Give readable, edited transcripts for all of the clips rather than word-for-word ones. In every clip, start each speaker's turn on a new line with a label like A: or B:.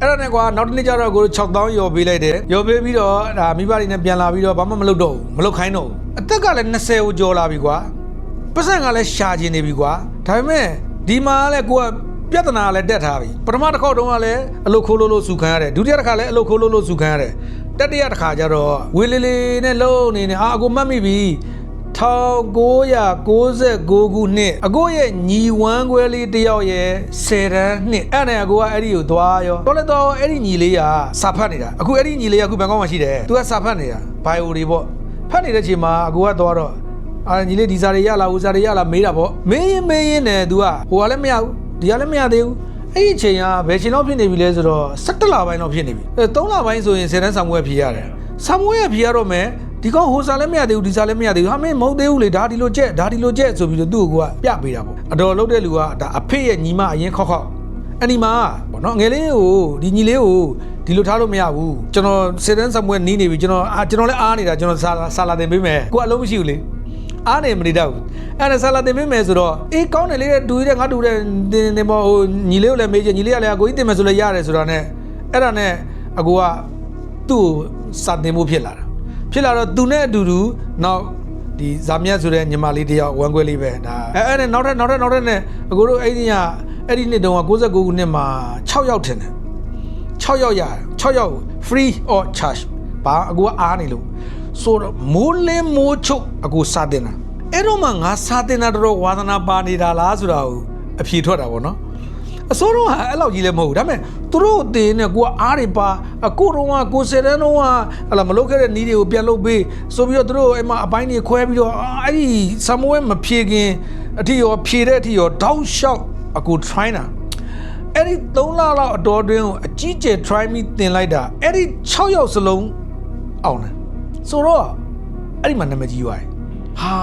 A: အဲ့ဒါနဲ့ကွာနောက်တစ်နေ့ကျတော့ကို6000ရော်ပေးလိုက်တယ်ရော်ပေးပြီးတော့ဒါမိဘတွေနဲ့ပြန်လာပြီးတော့ဘာမှမလုပ်တော့ဘူးမလုပ်ခိုင်းတော့ဘူးအသက်ကလည်း20ကိုကျော်လာပြီကွာပတ်စံကလည်းရှာကျင်နေပြီကွာဒါပေမဲ့ဒီမှာလည်းကိုကပြဿနာလည်းတက်ထားပြီပထမတစ်ခေါက်တုန်းကလည်းအလုတ်ခိုးလို့စုခံရတယ်ဒုတိယတစ်ခါလည်းအလုတ်ခိုးလို့စုခံရတယ်တတိယတစ်ခါကျတော့ဝေလေးလေးနဲ့လုံးနေနေအကိုမှတ်မိပြီ1996ခုနှစ်အကိုရဲ့ညီဝမ်းခွဲလေးတယောက်ရဲ့10တန်းနှစ်အဲ့နဲ့အကိုကအဲ့ဒီကိုသွားရောတော်လည်းတော့အဲ့ဒီညီလေးကစာဖတ်နေတာအခုအဲ့ဒီညီလေးကအခုဘန်ကောက်မှာရှိတယ်သူကစာဖတ်နေတာဘိုင်အိုတွေပေါ့ဖတ်နေတဲ့ချိန်မှာအကိုကသွားတော့ညီလေးဒီစာတွေရလားဦးစာတွေရလားမေးတာပေါ့မေးရင်နဲ့သူကဟိုကလည်းမရဘူးဒီကလည်းမရသေးဘူးအဲ့ဒီအချိန်ကဘယ်ချိန်လောက်ဖြစ်နေပြီလဲဆိုတော့17လပိုင်းလောက်ဖြစ်နေပြီ3လပိုင်းဆိုရင်10တန်းဆောင်ဝဲဖြေရတယ်ဆောင်ဝဲဖြေရတော့မယ်ဒီကောင်ဟိုစာလည်းမရသေးဘူးဒီစာလည်းမရသေးဘူးဟာမင်းမဟုတ်သေးဘူးလေဒါဒီလိုကြက်ဆိုပြီးတော့သူ့ကိုကပြပေးတာပေါ့အတော်လုံးတဲ့လူကဒါအဖေရဲ့ညီမအရင်ခောက်အဲ့ဒီမှာပေါ့နော်ငယ်လေးကိုဒီညီလေးကိုဒီလိုထားလို့မရဘူးကျွန်တော်10တန်းဆောင်ဝဲနီးနေပြီကျွန်တော်လည်းအားနေတာကျွန်တော်စာလာတင်ပေးမယ်ကိုကအလုံးမရှိဘူးလေအားနေမနေတော့ဘူးအဲ့ဒါဆာလာတင်ပေးမယ်ဆိုတော့အေးကောင်းတယ်လေတူရတဲ့ငါတူတဲ့တင်ပေါ်ဟိုညီလေးကိုလည်းမေးချင်ညီလေးကလည်းအကိုကြီးတင်မယ်ဆိုလည်းရတယ်ဆိုတာနဲ့အဲ့ဒါနဲ့အကိုကသူ့ကိုစာတင်ဖို့ဖြစ်လာတော့သူနဲ့အတူတူနောက်ဒီဇာမြတ်ဆိုတဲ့ညီမလေးတယောက်ဝမ်းခွဲလေးပဲဒါအဲ့နဲ့နောက်ထပ်နဲ့အကိုတို့အဲ့ဒီနှစ်တုန်းက69ခုနှစ်မှာ6ယောက်ထင်တယ်6ယောက်ရတယ်6ယောက် free or charge ဘာအကိုကအားနေလို့ဆိုတော့မိုးလင်းမိုးချုပ်အကိုစာတင်တာအဲ့တော့မှငါစာတင်တာတော့ဝါသနာပါနေတာလားဆိုတာကိုအဖြေထွက်တာပေါ့နော်အစိုးရကအဲ့လောက်ကြီးလည်းမဟုတ်ဘူးဒါပေမဲ့သူတို့တင်နေကိုကအားတွေပါအခုတော့ကို10တန်းတော့ဟလာမလုပ်ခဲ့တဲ့နီးတွေကိုပြန်လုပ်ပေးဆိုပြီးတော့သူတို့အဲ့မှာအပိုင်းတွေခွဲပြီးတော့အဲ့ဒီဆမ်မွဲမဖြေခင်အထီရောဖြေတဲ့အထီရောတောက်လျှောက်အကို try တာအဲ့ဒီ3လလောက်အတော်တွင်းကိုအကြီးကျယ် try မိတင်လိုက်တာအဲ့ဒီ6ယောက်စလုံးအောင်တယ်ဆိုတော့အဲ့ဒီမှာနာမည်ကြီးသွားတယ်ဟာ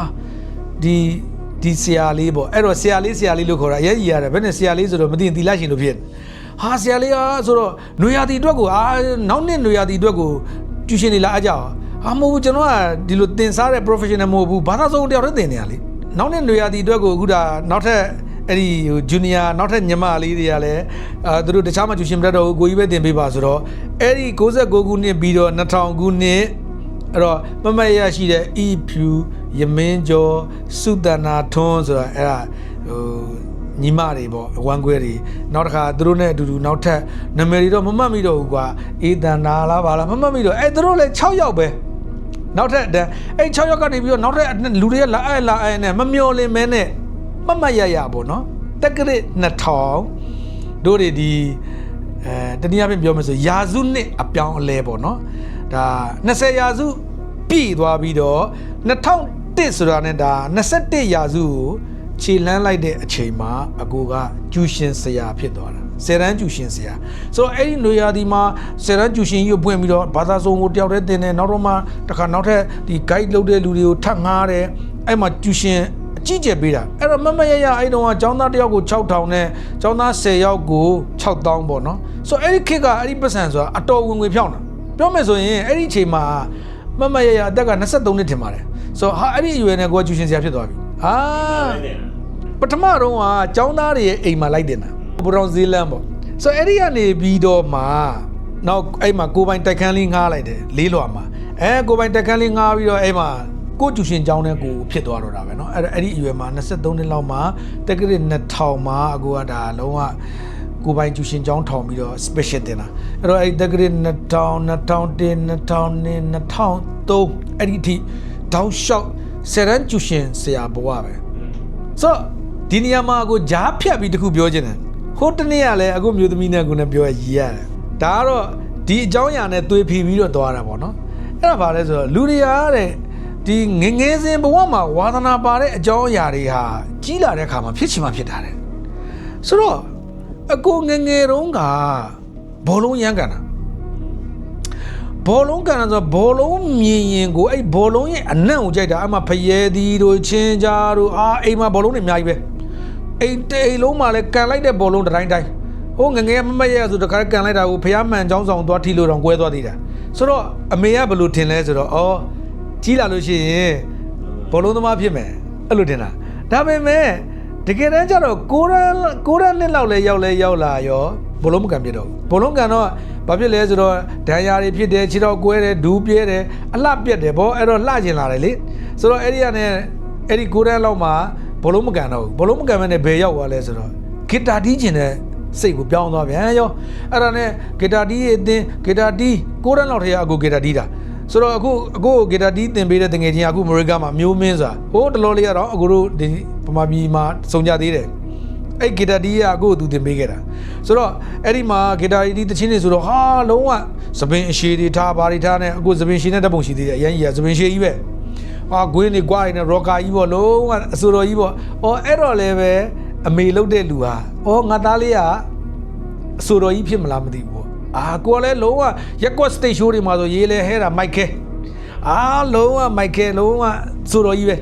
A: ဒီဆရာလေးပေါ့အဲ့တော့ဆရာလေးလို့ခေါ်တာအရေးကြီးရတယ်ဘယ်နဲ့ဆရာလေးဆိုတော့မသိရင်တီလိုက်ရှင်လို့ဖြစ်ဟာဆရာလေးဟာဆိုတော့နွေရာသီအတွက်ကိုနောက်နှစ်နွေရာသီအတွက်ကိုကျူရှင်နေလာအကြဟာမဟုတ်ဘူးကျွန်တော်ကဒီလိုတင်စားတဲ့ professional မဟုတ်ဘူးဘာသာစုံတယောက်တည်းတင်နေရလေနောက်နှစ်နွေရာသီအတွက်ကိုအခုဒါနောက်ထပ်အဲ့ဒီဟို junior နောက်ထပ်ညီမလေးတွေကလည်းသူတို့တခြားမှကျူရှင်မတတ်တော့ကိုကြီးပဲတင်ပေးပါဆိုတော့အဲ့ဒီ69ခုနှစ်ပြီးတော့2000ခုနှစ်အဲ့တော့မမရရှိတဲ့ EP ယမင်းကျော်စုတနာထွန်းဆိုတာအဲ့ဒါဟိုညီမတွေပေါ့ဝမ်းခွဲတွေနောက်တစ်ခါသူတို့နဲ့အတူတူနောက်ထပ်နာမည်တွေတော့မမှတ်မိတော့ဘူးကွာအေးတန်နာလားဘာလားမမှတ်မိတော့အဲ့သူတို့လည်း6ယောက်ပဲနောက်ထပ်အဲ့6ယောက်ကနေပြီးတော့နောက်ထပ်လူတွေကလာအဲ့နဲ့မမျောလင်းမဲနဲ့မမရပေါ့နော်တက္ကရာ2000တို့တွေဒီတနည်းအားဖြင့်ပြောမယ်ဆိုရာစုနှစ်အပြောင်းအလဲပေါ့နော်ဒါ20ရာစုပြည့်သွားပြီးတော့2001ဆိုတာနဲ့ဒါ21ရာစုကိုခြေလှမ်းလိုက်တဲ့အချိန်မှာအကိုကကျူရှင်ဆရာဖြစ်သွားတာ10တန်းကျူရှင်ဆရာဆိုတော့အဲ့ဒီနွေရာသီမှာ10တန်းကျူရှင်ကြီးကိုပွင့်ပြီးတော့ဘာသာစုံကိုတယောက်တည်းတင်တယ်နောက်တော့မှတစ်ခါနောက်ထပ်ဒီ guide လုပ်တဲ့လူတွေကိုထပ်ငှားတယ်အဲ့မှာကျူရှင်အကြီးကျယ်ပေးတာအဲ့တော့မမရအဲ့တုန်းကကျောင်းသားတယောက်ကို6000နဲ့ကျောင်းသား10ယောက်ကို6000ပေါ့နော်ဆိုတော့အဲ့ဒီခေတ်ကအဲ့ဒီပတ်စံဆိုတာအတော်ဝင်ငွေဖြောင်းတာပြောမယ်ဆိုရင်အဲ့ဒီအချိန်မှာမမရအသက်က23နှစ်ထင်ပါတယ်ဆိုတော့ဟာအဲ့ဒီအရွယ်နဲ့ကိုကကျူရှင်ဆရာဖြစ်သွားပြီပထမတော့ကကျောင်းသားတွေရဲ့အိမ်မှာလိုက်တင်တာဘရောင်ဇီလန်ပေါ့ဆိုတော့အဲ့ဒီကနေပြီးတော့မှနောက်အဲ့မှာကိုပိုင်တိုက်ခန်းလေးငှားလိုက်တယ်လေးလွာမှာကိုပိုင်တိုက်ခန်းလေးငှားပြီးတော့အဲ့မှာကိုကျူရှင်ကျောင်းနဲ့ကိုဖြစ်သွားတော့တာပဲเนาะအဲ့ဒီအရွယ်မှာ23နှစ်လောက်မှာတက္ကရာ2000မှာအကိုကဒါလုံးဝကိုပိုင်ကျူရှင်ကျောင်းထောင်ပြီးတော့ special တင်တာအဲ့တော့အဲ့တက္ကရာ2000 2001 2002 2003အဲ့ဒီအထိတောက်လျှောက်ဆယ်တန်းကျူရှင်ဆရာဘဝပဲဆိုတော့ဒီနေရာမှာအကိုဂျားဖြတ်ပြီးတခုပြောချင်တယ်ဟိုတနေ့ကလည်းအခုမျိုးသမီးနဲ့ကိုနဲ့ပြောရည်ရတယ်ဒါကတော့ဒီအကြောင်းအရာနဲ့သွေးဖီပြီးတော့သွားတာပေါ့နော်အဲ့ဒါဘာလဲဆိုတော့လူတွေကတဲ့ဒီငငယ်စဉ်ဘဝမှာဝါသနာပါတဲ့အကြောင်းအရာတွေဟာကြီးလာတဲ့အခါမှာဖြစ်ချင်မှဖြစ်တာတဲ့ဆိုတော့အကိုငငယ်တုန်းကဘောလုံးရမ်းကန်တာဘောလုံးကန်ဆိုဘောလုံးမြင်ရင်ကိုအဲ့ဘောလုံးရဲ့အနံ့ကိုကြိုက်တာအမှဖယဲသည်တို့ချင်းကြားတို့အိမ်မှာဘောလုံးတွေအများကြီးပဲအိမ်တိတ်လုံးမှာလည်းကန်လိုက်တဲ့ဘောလုံးတိုင်းဟိုငငယ်မမရဆိုတခါကန်လိုက်တာကိုဖျားမှန်ချောင်းဆောင်သွားထိလို့တော့ကွဲသွားသေးတာဆိုတော့အမေကဘယ်လိုထင်လဲဆိုတော့ကြီးလာလို့ရှိရင်ဘောလုံးသမားဖြစ်မယ်အဲ့လိုထင်တာဒါပေမဲ့တကယ်တမ်းကျတော့ကိုရန်နှစ်လောက်လဲရောက်လာရော ဘောလုံးမကန်ပြတော့ဘောလုံးကန်တော့ဘာဖြစ်လဲဆိုတော့ဒဏ်ရာတွေဖြစ်တယ်ခြေတော့ကွဲတယ်ဒူးပြဲတယ်အလှပြက်တယ်ဗောအဲ့တော့လှကျင်လာတယ်လေဆိုတော့အဲ့ဒီကနေအဲ့ဒီ9တန်းလောက်မှာဘောလုံးမကန်တော့ဘောလုံးမကန်မဲ့နဲ့ဘယ်ရောက်သွားလဲဆိုတော့ဂီတာတီးကျင်တဲ့စိတ်ကိုပြောင်းသွားပြန်ရောအဲ့ဒါနဲ့ဂီတာတီးအတင်းဂီတာတီး9တန်းလောက်ထဲကအကူဂီတာတီးတာဆိုတော့အခုဂီတာတီးသင်ပေးတဲ့တငယ်ချင်းအခုအမေရိကမှာမျိုးမင်းဆိုတာဟိုးတလောလေးကတော့အခုတို့ဒီဗမာပြည်မှာစုံကြသေးတယ်အဲ့ဂီတာတီးကအခုသူသင်ပေးခဲ့တာဆိုတော့အဲ့ဒီမှာဂီတာတီးတချင်းတွေဆိုတော့ဟာလုံးဝသပင်အရှိတွေထားဘာတွေထားနဲ့အခုသပင်ရှိတဲ့ဓာတ်ပုံရှိသေးတယ်အရင်ကြီးကသပင်ရှိကြီးပဲဟာဂွင်းတွေကွာတွေနဲ့ရော့ကာကြီးပေါ့လုံးဝအဆိုတော်ကြီးပေါ့အော်အဲ့တော့လည်းပဲအမေလုတ်တဲ့လူဟာအော်ငါသားလေးကအဆိုတော်ကြီးဖြစ်မလားမသိဘူးပေါ့ကိုကလည်းလုံးဝရက်ကွက်စတိတ်ရှိုးတွေမှာဆိုရေးလဲဟဲတာမိုက်ခဲလုံးဝမိုက်ခဲလုံးဝဆိုတော်ကြီးပဲ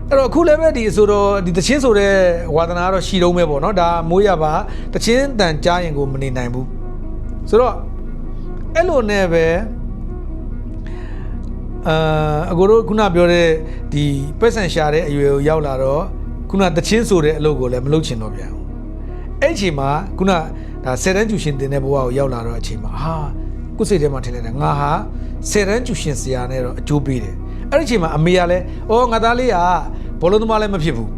A: အဲ့တော့အခုလည်းပဲဒီဆိုတော့ဒီတချင်းဆိုတဲ့ဝါသနာကတော့ရှိတော့မဲပေါ့နော်ဒါမိုးရပါတချင်းတန်ကြားရင်ကိုမနေနိုင်ဘူးဆိုတော့အဲ့လိုနဲ့ပဲအကိုတို့ခုနပြောတဲ့ဒီပတ်စံရှာတဲ့အရွယ်ကိုရောက်လာတော့ခုနတချင်းဆိုတဲ့အလုပ်ကိုလည်းမလုပ်ချင်တော့ပြန်ဘူးအဲ့အချိန်မှာခုနဒါ10တန်းကျူရှင်တင်တဲ့ဘဝကိုရောက်လာတော့အချိန်မှာကိုယ်စိတ်ထဲမှာထင်လိုက်တာငါဟာ10တန်းကျူရှင်ဆရာနဲ့တော့အကျိုးပေးတယ်အဲ့ဒီအချိန်မှာအမေကလည်းငါသားလေးကဘောလုံးသမားလည်းမဖြစ်ဘူး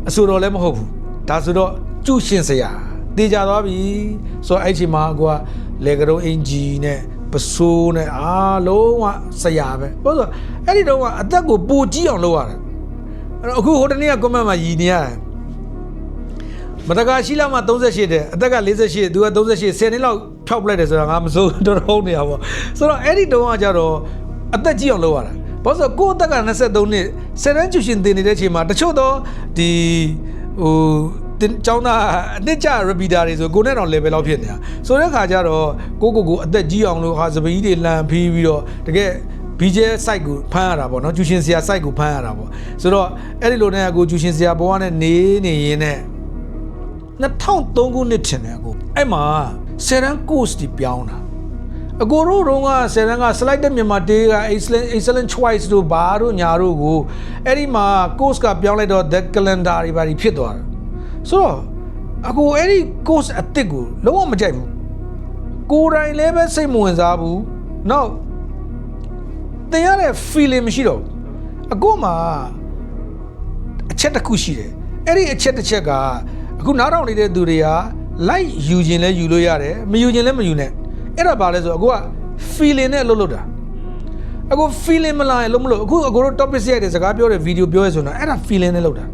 A: အဆိုတော်လည်းမဟုတ်ဘူးဒါဆိုတော့ကျူရှင်ဆရာတည်ကြသွားပြီဆိုတော့အဲ့ဒီအချိန်မှာကိုကလေကရုံအင်ဂျီနဲ့ပစိုးနဲ့လုံးဝဆရာပဲဟုတ်ဆိုအဲ့ဒီတော့ကအသက်ကိုပိုကြီးအောင်လုပ်ရတယ်အဲ့တော့အခုဟိုတနေ့က comment မှာရည်နေရတယ်မတကာရှိလာမှ38တဲ့အသက်က48သူက38 10နှစ်လောက်ဖြောက်ပလိုက်တယ်ဆိုတာငါမစိုးတော်တော်နေရပါဆိုတော့အဲ့ဒီတုန်းကကြတော့အသက်ကြီးအောင်လုပ်ရတာဘာလို့ဆိုကိုယ့်အသက်က23နှစ်10တန်းကျူရှင်တင်နေတဲ့အချိန်မှာတချို့တော့ဒီကျောင်းသားအနှစ်ကျ repeater တွေဆိုကိုနဲ့တော့ level လောက်ဖြစ်နေတာဆိုတဲ့ခါကျတော့ကိုအသက်ကြီးအောင်လို့စပင်းကြီးတွေလန်ဖီးပြီးတော့တကယ် BJ site ကိုဖမ်းရတာပေါ့နော်ကျူရှင်ဆရာ site ကိုဖမ်းရတာပေါ့ဆိုတော့အဲ့ဒီလိုနဲ့ကိုကျူရှင်ဆရာဘဝနဲ့နေရင်နဲ့2003ခုနှစ်ထင်တယ်ကိုအဲ့မှာ10တန်း course တွေပြောင်းတာအကိုတို့က10တန်းက slide တဲ့မြန်မာတေးက excellent choice တို့ဘာတို့ညာတို့ကိုအဲ့ဒီမှာ course ကပြောင်းလိုက်တော့ the calendar တွေဘာတွေဖြစ်သွားတာဆိုတော့အကိုအဲ့ဒီ course အစ်စ်ကိုလုံးဝမကြိုက်ဘူးကိုယ်တိုင်လည်းပဲစိတ်မဝင်စားဘူးနောက်တင်ရတဲ့ feeling မရှိတော့အကိုမှာအချက်တစ်ခုရှိတယ်အဲ့ဒီအချက်တစ်ချက်ကအခုနားထောင်နေတဲ့သူတွေက like ယူခြင်းလဲယူလို့ရတယ်မယူခြင်းလဲမယူနဲ့အဲ့ဒါဘာလဲဆိုအကိုက feeling နဲ့လှုပ်တာအကို feeling မလာရင်လုံးမလို့အခုအကိုတို့ topic ရိုက်တဲ့စကားပြောတဲ့ video ပြောရဲဆိုတော့အဲ့ဒါ feeling နဲ့လှုပ်တာ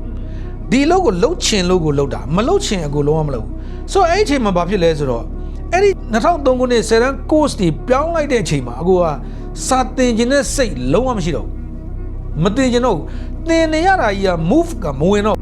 A: ဒီလို့ကိုလှုပ်ချင်လို့ကိုလှုပ်တာမလှုပ်ချင်အကိုလုံးဝမလှုပ်ဘူးဆိုတော့အဲ့ဒီအချိန်မှာဘာဖြစ်လဲဆိုတော့အဲ့ဒီ2003ခုနှစ်10တန်း course တွေပြောင်းလိုက်တဲ့အချိန်မှာအကိုကစာသင်ခြင်းနဲ့စိတ်လုံးဝမရှိတော့မသင်ခြင်းတော့သင်နေရတာကြီးက move ကမဝင်တော့